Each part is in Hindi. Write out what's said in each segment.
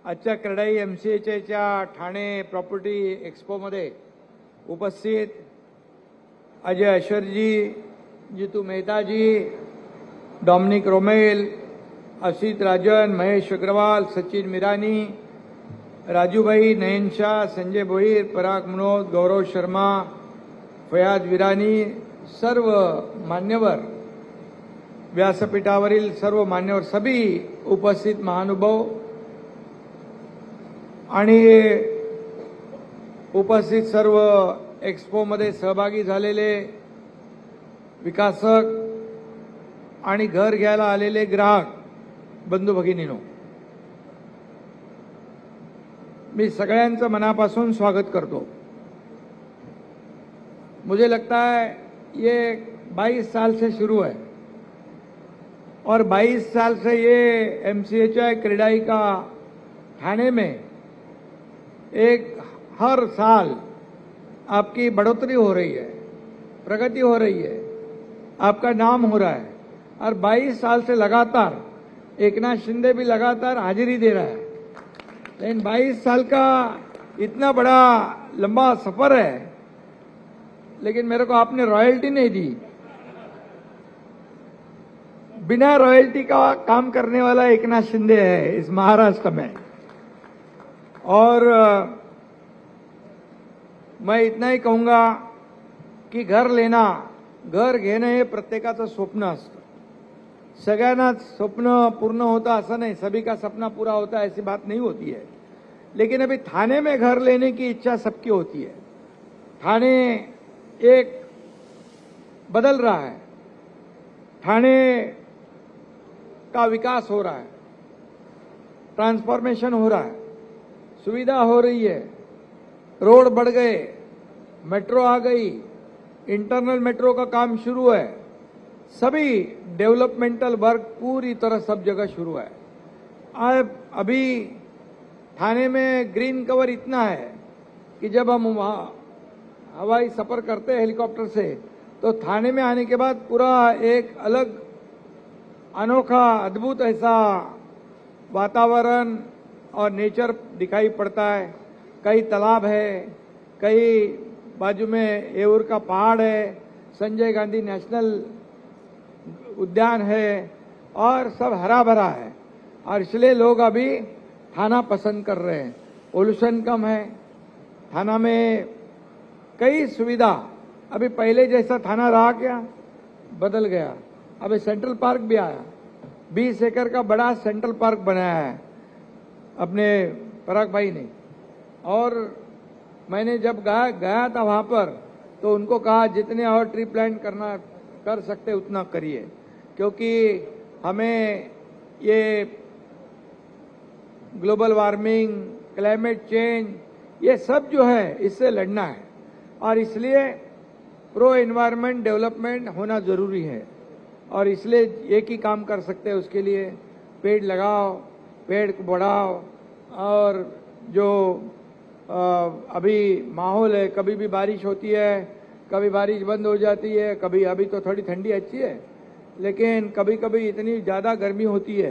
आजच्या क्रेडाई MCHच्या ठाणे प्रॉपर्टी एक्सपोमध्ये उपस्थित अजय अशरजी, जीतू मेहताजी, डॉमिनिक रोमेल, असित राजन, महेश अग्रवाल, सचिन मिरानी, राजू भाई, नयन शाह, संजय भोईर, पराग मनोज, गौरव शर्मा, फयाज विरानी, सर्व मान्यवर, व्यासपीठावरील सर्व मान्यवर, सभी उपस्थित महानुभाव आणि उपस्थित सर्व एक्सपोमध्ये सहभागी झालेले विकासक आणि घर घ्यायला आलेले ग्राहक बंधू भगिनींनो, मी सगळ्यांचं मनापासून स्वागत करतो। मुझे लगता है ये 22 साल से शुरू है और 22 साल से ये MCHI क्रेडाई का ठाणे में एक हर साल आपकी बढ़ोतरी हो रही है, प्रगति हो रही है, आपका नाम हो रहा है और 22 साल से लगातार एकनाथ शिंदे भी लगातार हाजिरी दे रहा है। लेकिन 22 साल का इतना बड़ा लंबा सफर है, लेकिन मेरे को आपने रॉयल्टी नहीं दी। बिना रॉयल्टी का काम करने वाला एकनाथ शिंदे है इस महाराष्ट्र में। और मैं इतना ही कहूंगा की घर लेना, घर घेणं हे प्रत्येकाचं स्वप्न असतं। सगळ्यांनाच स्वप्न पूर्ण होता ऐसा नहीं, सभी का सपना पूरा होता ऐसी बात नहीं होती है। लेकिन अभी थाने में घर लेने की इच्छा सबकी होती है। थाने एक बदल रहा है, थाने का विकास हो रहा है, ट्रांसफॉर्मेशन हो रहा है, सुविधा हो रही है, रोड बढ़ गए, मेट्रो आ गई, इंटरनल मेट्रो का काम शुरू है, सभी डेवलपमेंटल वर्क पूरी तरह सब जगह शुरू है। अभी थाने में ग्रीन कवर इतना है कि जब हम वहाँ हवाई सफर करते हैं हेलीकॉप्टर से, तो थाने में आने के बाद पूरा एक अलग अनोखा अद्भुत ऐसा वातावरण और नेचर दिखाई पड़ता है। कई तालाब है, कई बाजू में एऊर का पहाड़ है, संजय गांधी नेशनल उद्यान है और सब हरा भरा है और इसलिए लोग अभी थाना पसंद कर रहे हैं। पोल्यूशन कम है, थाना में कई सुविधा, अभी पहले जैसा थाना रहा क्या, बदल गया। अभी सेंट्रल पार्क भी आया, 20 एकड़ का बड़ा सेंट्रल पार्क बनाया है अपने पराग भाई ने। और मैंने जब गया था वहां पर तो उनको कहा जितने और ट्री प्लांट करना कर सकते उतना करिए, क्योंकि हमें ये ग्लोबल वार्मिंग, क्लाइमेट चेंज, ये सब जो है इससे लड़ना है और इसलिए प्रो एनवायरनमेंट डेवलपमेंट होना जरूरी है। और इसलिए एक ही काम कर सकते हैं उसके लिए, पेड़ लगाओ, पेड़ को बढ़ाओ। और जो अभी माहौल है, कभी भी बारिश होती है, कभी बारिश बंद हो जाती है, कभी अभी तो थोड़ी ठंडी अच्छी है, लेकिन कभी कभी इतनी ज़्यादा गर्मी होती है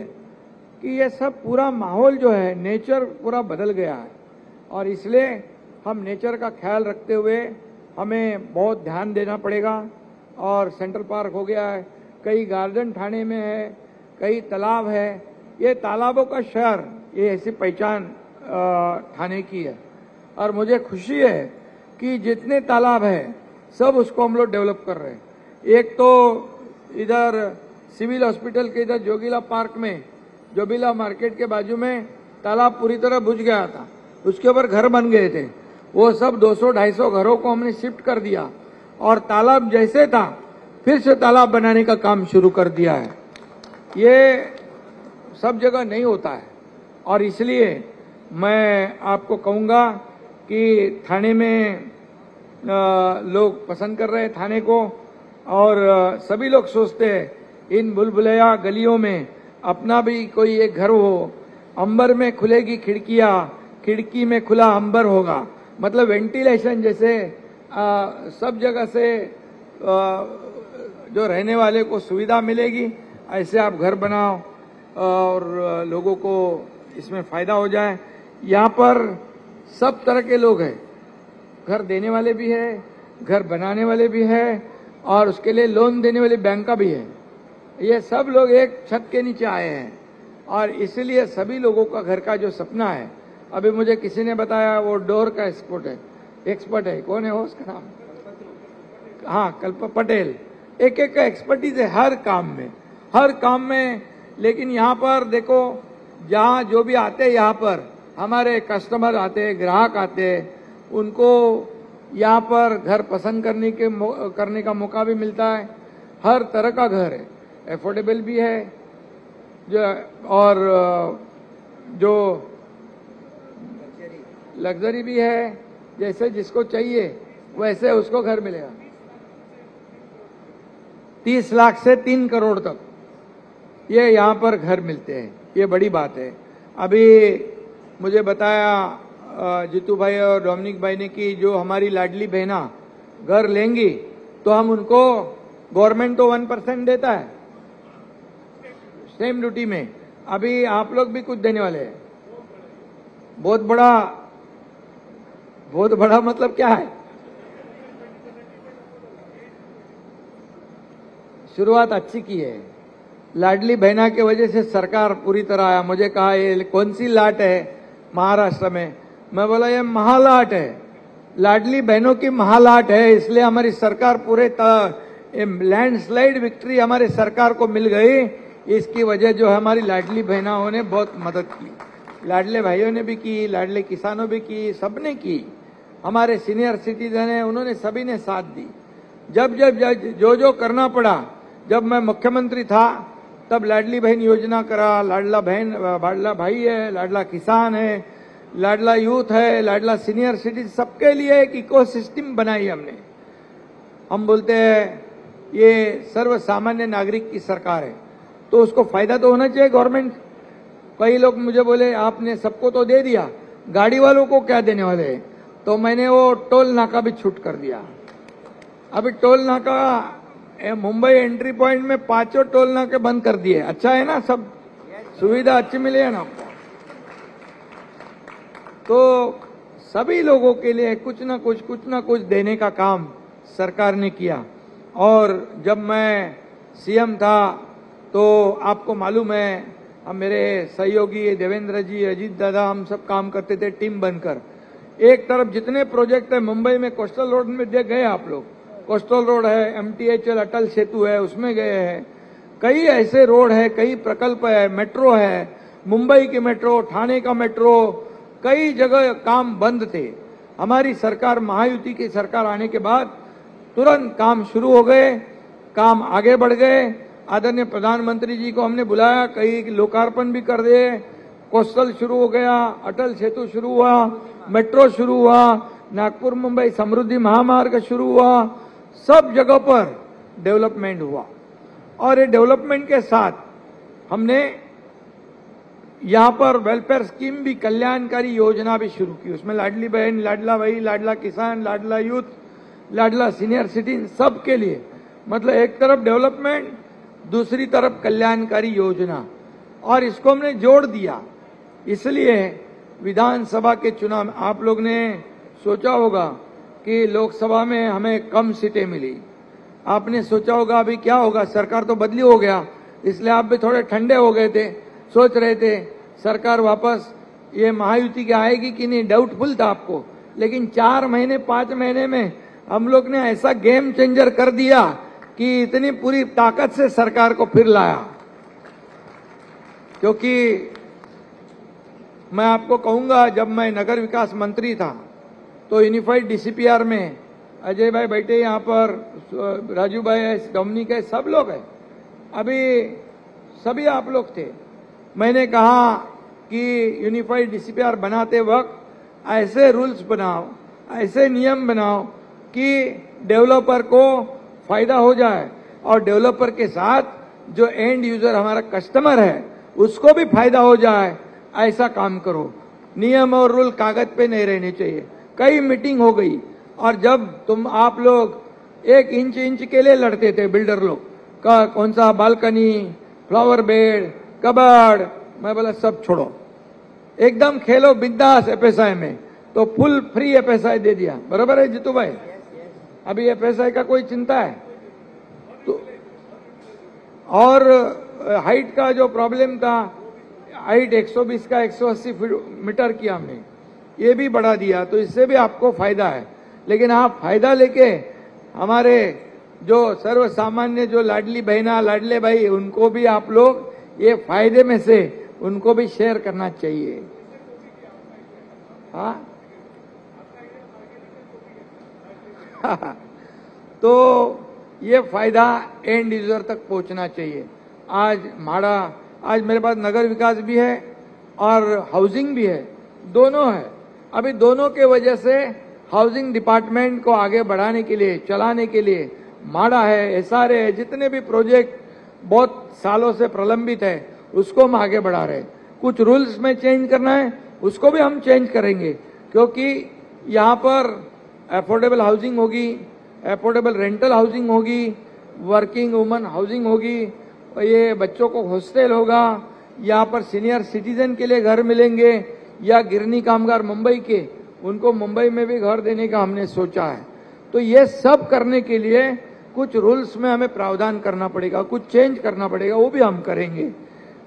कि ये सब पूरा माहौल जो है, नेचर पूरा बदल गया है। और इसलिए हम नेचर का ख्याल रखते हुए हमें बहुत ध्यान देना पड़ेगा। और सेंट्रल पार्क हो गया है, कई गार्डन ठाणे में है, कई तालाब है, ये तालाबों का शहर, ये ऐसी पहचान ठाणे की है। और मुझे खुशी है कि जितने तालाब है सब उसको हम लोग डेवलप कर रहे हैं। एक तो इधर सिविल हॉस्पिटल के इधर जोगीला पार्क में, जोगीला मार्केट के बाजू में तालाब पूरी तरह बुझ गया था, उसके ऊपर घर बन गए थे, वो सब 200-250 घरों को हमने शिफ्ट कर दिया और तालाब जैसे था फिर से तालाब बनाने का काम शुरू कर दिया है। ये सब जगह नहीं होता है और इसलिए मैं आपको कहूंगा कि थाने में लोग पसंद कर रहे हैं थाने को। और सभी लोग सोचते हैं इन भूलभुलैया गलियों में अपना भी कोई एक घर हो, अंबर में खुलेगी खिड़कियां, खिड़की में खुला अंबर होगा, मतलब वेंटिलेशन जैसे सब जगह से जो रहने वाले को सुविधा मिलेगी, ऐसे आप घर बनाओ और लोगों को इसमें फायदा हो जाए। यहाँ पर सब तरह के लोग हैं, घर देने वाले भी है, घर बनाने वाले भी है, और उसके लिए लोन देने वाली बैंक का भी है। ये सब लोग एक छत के नीचे आए हैं, और इसलिए सभी लोगों का घर का जो सपना है, अभी मुझे किसी ने बताया वो डोर का एक्सपर्ट है, कौन है वो, उसका नाम, हाँ, कल्प पटेल। एक एक का एक्सपर्टीज है हर काम में। लेकिन यहाँ पर देखो, जहाँ जो भी आते हैं, यहाँ पर हमारे कस्टमर आते हैं, ग्राहक आते हैं, उनको यहाँ पर घर पसंद करने का मौका भी मिलता है। हर तरह का घर है, एफोर्डेबल भी है, और जो लग्जरी भी है, जैसे जिसको चाहिए वैसे उसको घर मिलेगा। 30 लाख से 3 करोड़ तक ये यहाँ पर घर मिलते हैं, ये बड़ी बात है। अभी मुझे बताया जीतू भाई और डोमिनिक भाई ने कि जो हमारी लाडली बहना घर लेंगी तो हम उनको, गवर्नमेंट तो 1% देता है स्टैम्प ड्यूटी में, अभी आप लोग भी कुछ देने वाले हैं। बहुत बड़ा मतलब क्या है, शुरुआत अच्छी की है। लाडली बहना की वजह से सरकार पूरी तरह आया। मुझे कहा ये कौन सी लाट है महाराष्ट्र में, मैं बोला ये महालाट है, लाडली बहनों की महालाट है, इसलिए हमारी सरकार पूरे लैंडस्लाइड विक्ट्री हमारी सरकार को मिल गई। इसकी वजह जो हमारी लाडली बहनों ने बहुत मदद की, लाडले भाइयों ने भी की, लाडले किसानों भी की, सबने की, हमारे सीनियर सिटीजन है, उन्होंने सभी ने साथ दी। जब जो करना पड़ा, जब मैं मुख्यमंत्री था तब लाडली बहन योजना करा, लाडला भाई है, लाडला किसान है, लाडला यूथ है, लाडला सीनियर सिटीजन, सबके लिए एक इकोसिस्टम बनाई हमने। हम बोलते हैं ये सर्व सामान्य नागरिक की सरकार है, तो उसको फायदा तो होना चाहिए गवर्नमेंट। कई लोग मुझे बोले आपने सबको तो दे दिया, गाड़ी वालों को क्या देने वाले हैं, तो मैंने वो टोल नाका भी छूट कर दिया। अभी टोल नाका मुंबई एंट्री पॉइंट में 5 टोल नाके बंद कर दिए। अच्छा है ना, सब सुविधा अच्छी मिली है ना आपको। तो सभी लोगों के लिए कुछ ना कुछ देने का काम सरकार ने किया। और जब मैं सीएम था तो आपको मालूम है, हम मेरे सहयोगी देवेंद्र जी, अजीत दादा, हम सब काम करते थे टीम बनकर। एक तरफ जितने प्रोजेक्ट है मुंबई में, कोस्टल रोड में देख गए आप लोग, कोस्टल रोड है, MTHL अटल सेतु है, उसमें गए हैं। कई ऐसे रोड है, कई प्रकल्प है, मेट्रो है, मुंबई की मेट्रो, ठाणे का मेट्रो, कई जगह काम बंद थे। हमारी सरकार, महायुति की सरकार आने के बाद तुरंत काम शुरू हो गए, काम आगे बढ़ गए। आदरणीय प्रधानमंत्री जी को हमने बुलाया, कई लोकार्पण भी कर दिए, कोस्टल शुरू हो गया, अटल सेतु शुरू हुआ, मेट्रो शुरू हुआ, नागपुर मुंबई समृद्धि महामार्ग शुरू हुआ, सब जगह पर डेवलपमेंट हुआ। और ये डेवलपमेंट के साथ हमने यहाँ पर वेलफेयर स्कीम भी, कल्याणकारी योजना भी शुरू की। उसमें लाडली बहन, लाडला भाई, लाडला किसान, लाडला यूथ, लाडला सीनियर सिटीजन, सबके लिए, मतलब एक तरफ डेवलपमेंट, दूसरी तरफ कल्याणकारी योजना, और इसको हमने जोड़ दिया। इसलिए विधानसभा के चुनाव, आप लोग ने सोचा होगा कि लोकसभा में हमें कम सीटें मिली, आपने सोचा होगा अभी क्या होगा, सरकार तो बदली हो गया, इसलिए आप भी थोड़े ठंडे हो गए थे, सोच रहे थे सरकार वापस ये महायुति की आएगी कि नहीं, डाउटफुल था आपको। लेकिन 4 महीने 5 महीने में हम लोग ने ऐसा गेम चेंजर कर दिया कि इतनी पूरी ताकत से सरकार को फिर लाया। क्योंकि मैं आपको कहूंगा, जब मैं नगर विकास मंत्री था तो यूनिफाइड DCPR में अजय भाई बैठे, यहाँ पर राजू भाई है, डोमिनिक है, सब लोग हैं, अभी सभी आप लोग थे। मैंने कहा कि यूनिफाइड DCPR बनाते वक्त ऐसे रूल्स बनाओ, ऐसे नियम बनाओ कि डेवलपर को फायदा हो जाए, और डेवलपर के साथ जो एंड यूजर हमारा कस्टमर है उसको भी फायदा हो जाए, ऐसा काम करो। नियम और रूल कागज पे नहीं रहने चाहिए। कई मीटिंग हो गई, और जब आप लोग 1 इंच के लिए लड़ते थे, बिल्डर लोग का कौन सा बालकनी, फ्लावर बेड, कबर्ड, मैं बोला सब छोड़ो, एकदम खेलो बिंदास एफएसआई में, तो फुल फ्री एफएसआई दे दिया। बराबर है जीतू भाई? अभी एफएसआई का कोई चिंता है तो? और हाइट का जो प्रॉब्लम था, हाइट 120 का 180 मीटर किया हमने, ये भी बढ़ा दिया, तो इससे भी आपको फायदा है। लेकिन आप फायदा लेके हमारे जो सर्व सामान्य जो लाडली बहना लाडले भाई, उनको भी आप लोग ये फायदे में से उनको भी शेयर करना चाहिए। हाँ तो ये फायदा एंड यूजर तक पहुंचना चाहिए। आज मेरे पास नगर विकास भी है और हाउसिंग भी है, दोनों है। अभी दोनों के वजह से हाउसिंग डिपार्टमेंट को आगे बढ़ाने के लिए, चलाने के लिए माड़ा है, एसआरए है, जितने भी प्रोजेक्ट बहुत सालों से प्रलंबित है उसको हम आगे बढ़ा रहे हैं। कुछ रूल्स में चेंज करना है, उसको भी हम चेंज करेंगे, क्योंकि यहाँ पर अफोर्डेबल हाउसिंग होगी, अफोर्डेबल रेंटल हाउसिंग होगी, वर्किंग वुमन हाउसिंग होगी, ये बच्चों को हॉस्टल होगा, यहाँ पर सीनियर सिटीजन के लिए घर मिलेंगे, या गिरनी कामगार मुंबई के, उनको मुंबई में भी घर देने का हमने सोचा है। तो ये सब करने के लिए कुछ रूल्स में हमें प्रावधान करना पड़ेगा, कुछ चेंज करना पड़ेगा, वो भी हम करेंगे।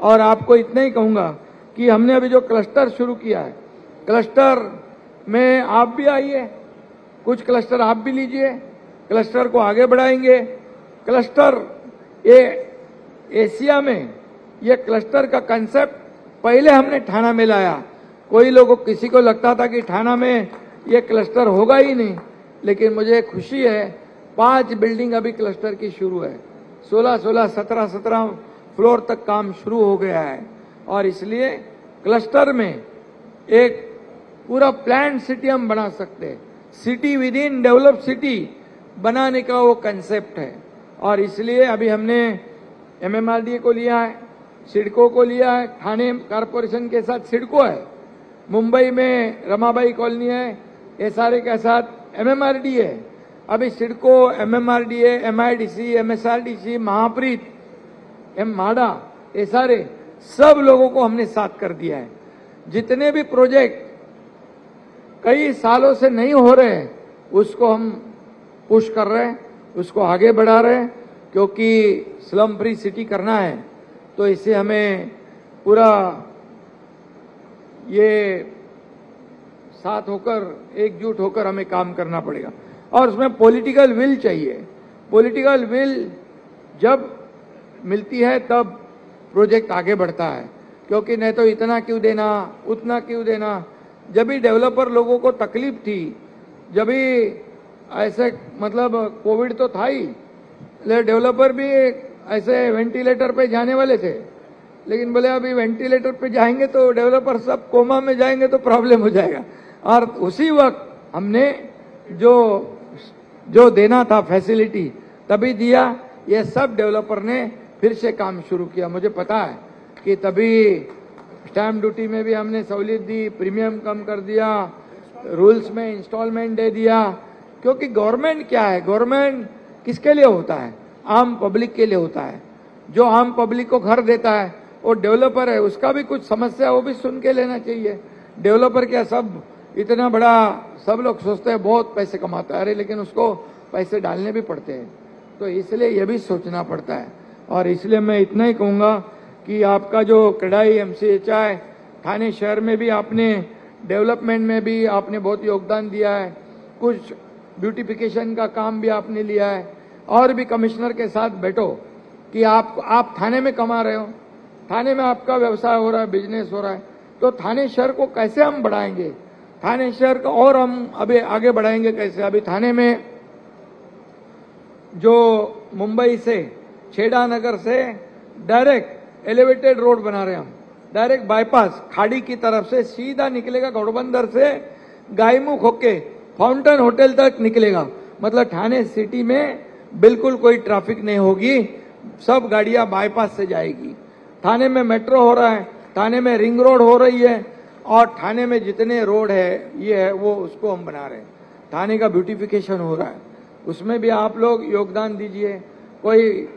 और आपको इतना ही कहूंगा कि हमने अभी जो क्लस्टर शुरू किया है, क्लस्टर में आप भी आइए, कुछ क्लस्टर आप भी लीजिए, क्लस्टर को आगे बढ़ाएंगे। क्लस्टर ये एशिया में ये क्लस्टर का कंसेप्ट पहले हमने ठाणा में लाया। किसी को लगता था कि ठाणा में ये क्लस्टर होगा ही नहीं, लेकिन मुझे खुशी है 5 बिल्डिंग अभी क्लस्टर की शुरू है, 16 17 फ्लोर तक काम शुरू हो गया है। और इसलिए क्लस्टर में एक पूरा प्लान सिटी हम बना सकते हैं, city with in develop city बनाने का वो कंसेप्ट है। और इसलिए अभी हमने एमएमआरडीए को लिया है, सिडको को लिया है, ठाणे कारपोरेशन के साथ सिडको है, मुंबई में रमाबाई कॉलोनी है, एसआरए के साथ एमएमआरडीए है। अभी CIDCO, MMRDA, MIDC, MSRDC, Mahapreet, माडा, एसआरए, सब लोगों को हमने साथ कर दिया है। जितने भी प्रोजेक्ट कई सालों से नहीं हो रहे हैं उसको हम पुश कर रहे हैं, उसको आगे बढ़ा रहे हैं, क्योंकि स्लम फ्री सिटी करना है तो इसे हमें पूरा ये साथ होकर, एकजुट होकर हमें काम करना पड़ेगा। और उसमें पॉलिटिकल विल चाहिए। पॉलिटिकल विल जब मिलती है तब प्रोजेक्ट आगे बढ़ता है, क्योंकि नहीं तो इतना क्यों देना, उतना क्यों देना। जब भी डेवलपर लोगों को तकलीफ थी, जब भी ऐसे मतलब कोविड तो था ही, डेवलपर भी ऐसे वेंटिलेटर पे जाने वाले थे, लेकिन बोले अभी वेंटिलेटर पे जाएंगे तो डेवलपर सब कोमा में जाएंगे तो प्रॉब्लम हो जाएगा। और उसी वक्त हमने जो देना था फैसिलिटी तभी दिया। ये सब डेवलपर ने फिर से काम शुरू किया। मुझे पता है कि तभी स्टैम्प ड्यूटी में भी हमने सहूलियत दी, प्रीमियम कम कर दिया, रूल्स में इंस्टॉलमेंट दे दिया। क्योंकि गवर्नमेंट क्या है, गवर्नमेंट किसके लिए होता है? आम पब्लिक के लिए होता है। जो आम पब्लिक को घर देता है वो डेवलपर है, उसका भी कुछ समस्या वो भी सुन के लेना चाहिए। डेवलपर क्या सब इतना बड़ा, सब लोग सोचते हैं बहुत पैसे कमाता है, अरे लेकिन उसको पैसे डालने भी पड़ते हैं, तो इसलिए ये भी सोचना पड़ता है। और इसलिए मैं इतना ही कहूंगा कि आपका जो कड़ाई एमसीएचआई ठाणे शहर में भी आपने डेवलपमेंट में भी आपने बहुत योगदान दिया है, कुछ ब्यूटिफिकेशन का काम भी आपने लिया है। और भी कमिश्नर के साथ बैठो कि आप थाने में कमा रहे हो, थाने में आपका व्यवसाय हो रहा है, बिजनेस हो रहा है, तो थाने शहर को कैसे हम बढ़ाएंगे, थाने शहर को और हम अभी आगे बढ़ाएंगे कैसे। अभी थाने में जो मुंबई से छेड़ा नगर से डायरेक्ट एलिवेटेड रोड बना रहे हैं हम, डायरेक्ट बाईपास खाड़ी की तरफ से सीधा निकलेगा, घोड़बंदर से गायमुख होके फाउंटेन होटल तक निकलेगा। मतलब ठाणे सिटी में बिल्कुल कोई ट्रैफिक नहीं होगी, सब गाड़ियां बाईपास से जाएगी। थाने में मेट्रो हो रहा है, थाने में रिंग रोड हो रही है, और थाने में जितने रोड है ये है वो उसको हम बना रहे हैं। थाने का ब्यूटिफिकेशन हो रहा है, उसमें भी आप लोग योगदान दीजिए। कोई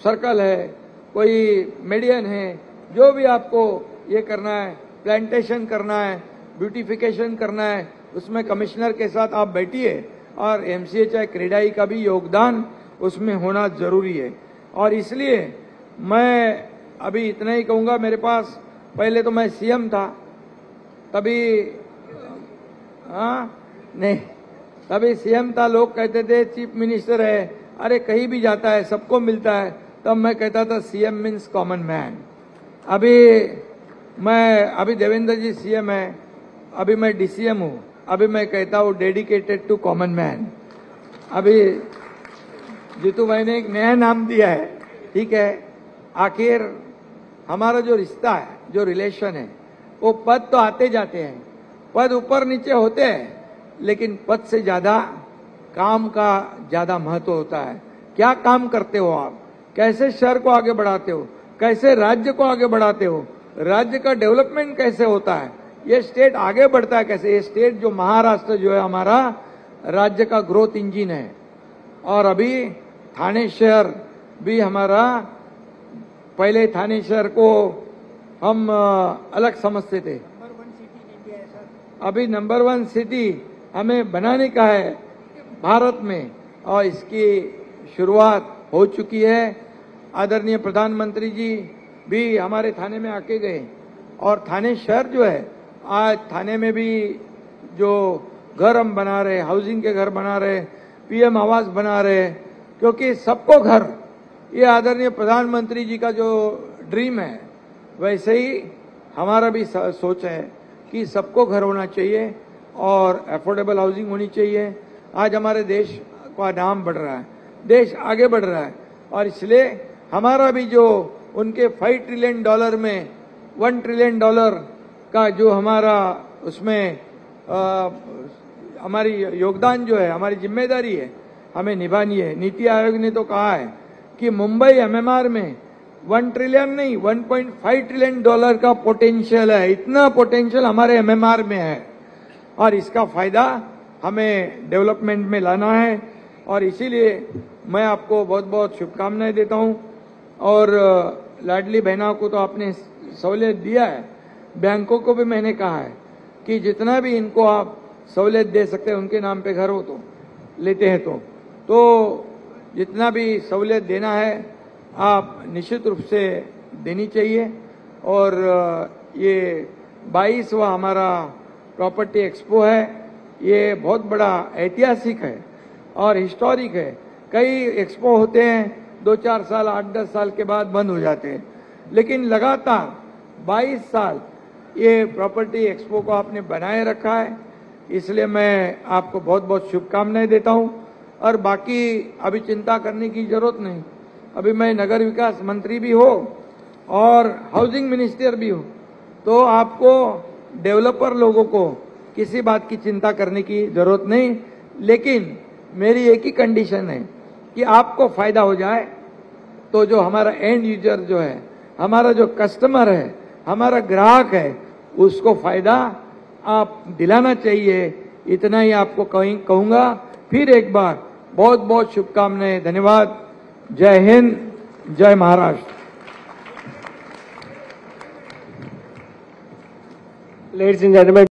सर्कल है, कोई मेडियन है, जो भी आपको ये करना है प्लांटेशन करना है, ब्यूटिफिकेशन करना है, उसमें कमिश्नर के साथ आप बैठिए और एमसीए चाहे क्रेडाई का भी योगदान उसमें होना जरूरी है। और इसलिए मैं अभी इतना ही कहूंगा, मेरे पास पहले तो मैं सीएम था, तभी नहीं, तभी सीएम था, लोग कहते थे चीफ मिनिस्टर है, अरे कहीं भी जाता है सबको मिलता है, तब मैं कहता था सीएम मीन्स कॉमन मैन। अभी देवेंद्र जी सीएम है, अभी मैं डीसीएम हूं, अभी मैं कहता हूं डेडिकेटेड टू कॉमन मैन। अभी जीतू भाई ने एक नया नाम दिया है, ठीक है। आखिर हमारा जो रिश्ता है, जो रिलेशन है, वो पद तो आते जाते हैं, पद ऊपर नीचे होते हैं, लेकिन पद से ज्यादा काम का ज्यादा महत्व होता है। क्या काम करते हो आप, कैसे शहर को आगे बढ़ाते हो, कैसे राज्य को आगे बढ़ाते हो, राज्य का डेवलपमेंट कैसे होता है, ये स्टेट आगे बढ़ता है कैसे। ये स्टेट जो महाराष्ट्र जो है हमारा राज्य का ग्रोथ इंजिन है, और अभी थाने शहर भी हमारा, पहले थाने शहर को हम अलग समझते थे, अभी नंबर 1 सिटी हमें बनाने का है भारत में, और इसकी शुरुआत हो चुकी है। आदरणीय प्रधानमंत्री जी भी हमारे थाने में आके गए, और थाने शहर जो है, आज थाने में भी जो घर हम बना रहे, हाउसिंग के घर बना रहे, पीएम आवास बना रहे, क्योंकि सबको घर, ये आदरणीय प्रधानमंत्री जी का जो ड्रीम है, वैसे ही हमारा भी सोच है कि सबको घर होना चाहिए और अफोर्डेबल हाउसिंग होनी चाहिए। आज हमारे देश का नाम बढ़ रहा है, देश आगे बढ़ रहा है, और इसलिए हमारा भी जो उनके $5 ट्रिलियन में $1 ट्रिलियन का जो हमारा उसमें हमारी योगदान जो है, हमारी जिम्मेदारी है, हमें निभानी है। नीति आयोग ने तो कहा है कि मुंबई एमएमआर में $1 ट्रिलियन नहीं, $1.5 ट्रिलियन का पोटेंशियल है। इतना पोटेंशियल हमारे एमएमआर में है, और इसका फायदा हमें डेवलपमेंट में लाना है। और इसीलिए मैं आपको बहुत बहुत शुभकामनाएं देता हूं। और लाडली बहनों को तो आपने सहूलियत दिया है, बैंकों को भी मैंने कहा है कि जितना भी इनको आप सहूलियत दे सकते हैं, उनके नाम पे घर हो तो लेते हैं तो जितना भी सहूलियत देना है आप निश्चित रूप से देनी चाहिए। और ये 22वां हमारा प्रॉपर्टी एक्सपो है, ये बहुत बड़ा ऐतिहासिक है और हिस्टोरिक है। कई एक्सपो होते हैं 2-4 साल, 8-10 साल के बाद बंद हो जाते हैं, लेकिन लगातार 22 साल ये प्रॉपर्टी एक्सपो को आपने बनाए रखा है, इसलिए मैं आपको बहुत बहुत शुभकामनाएं देता हूं। और बाकी अभी चिंता करने की जरूरत नहीं, अभी मैं नगर विकास मंत्री भी हो और हाउसिंग मिनिस्टर भी हो, तो आपको डेवलपर लोगों को किसी बात की चिंता करने की जरूरत नहीं। लेकिन मेरी एक ही कंडीशन है कि आपको फायदा हो जाए, तो जो हमारा एंड यूजर जो है, हमारा जो कस्टमर है, हमारा ग्राहक है, उसको फायदा आप दिलाना चाहिए। इतना ही आपको कहूंगा। फिर एक बार बहुत बहुत शुभकामनाएं, धन्यवाद। जय हिंद, जय महाराष्ट्र। Ladies and gentlemen,